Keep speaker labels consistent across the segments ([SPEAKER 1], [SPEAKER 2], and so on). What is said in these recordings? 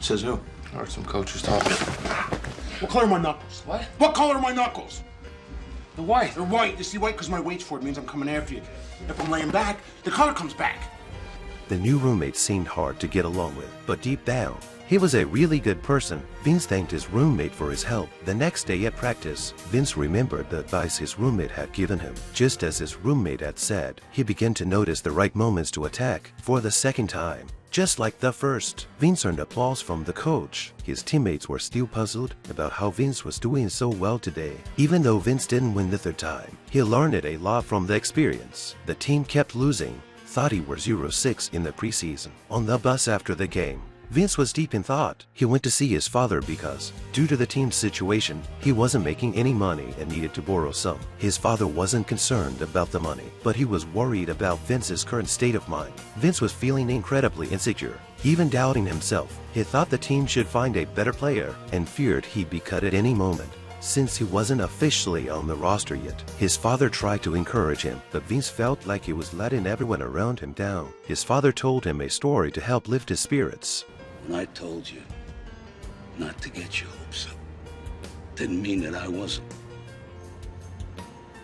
[SPEAKER 1] Says who?
[SPEAKER 2] I heard some coaches talking.
[SPEAKER 1] What color are my knuckles?
[SPEAKER 2] What?
[SPEAKER 1] What color are my knuckles?
[SPEAKER 2] The white.
[SPEAKER 1] They're white. You see, white because my weight's for it means I'm coming after you. If I'm laying back, the color comes back.
[SPEAKER 3] The new roommate seemed hard to get along with, but deep down, he was a really good person. Vince thanked his roommate for his help. The next day at practice, Vince remembered the advice his roommate had given him. Just as his roommate had said, he began to notice the right moments to attack for the second time. Just like the first, Vince earned applause from the coach. His teammates were still puzzled about how Vince was doing so well today. Even though Vince didn't win the third time, he learned a lot from the experience. The team kept losing, thought he were 0-6 in the preseason. On the bus after the game, Vince was deep in thought. He went to see his father because, due to the team's situation, he wasn't making any money and needed to borrow some. His father wasn't concerned about the money, but he was worried about Vince's current state of mind. Vince was feeling incredibly insecure, even doubting himself. He thought the team should find a better player and feared he'd be cut at any moment, since he wasn't officially on the roster yet. His father tried to encourage him, but Vince felt like he was letting everyone around him down. His father told him a story to help lift his spirits.
[SPEAKER 4] When I told you not to get your hopes up, didn't mean that I wasn't.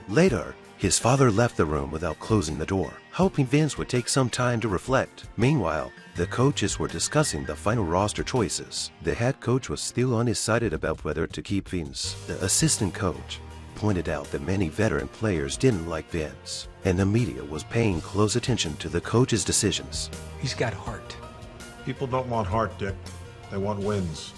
[SPEAKER 3] Later, his father left the room without closing the door, hoping Vince would take some time to reflect. Meanwhile, the coaches were discussing the final roster choices. The head coach was still undecided about whether to keep Vince. The assistant coach pointed out that many veteran players didn't like Vince, and the media was paying close attention to the coach's decisions.
[SPEAKER 5] He's got heart.
[SPEAKER 6] People don't want heart, Dick. They want wins.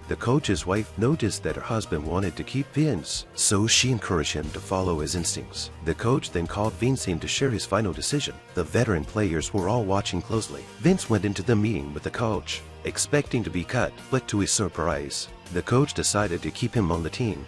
[SPEAKER 3] The coach's wife noticed that her husband wanted to keep Vince, so she encouraged him to follow his instincts. The coach then called Vince in to share his final decision. The veteran players were all watching closely. Vince went into the meeting with the coach, expecting to be cut, but to his surprise, the coach decided to keep him on the team.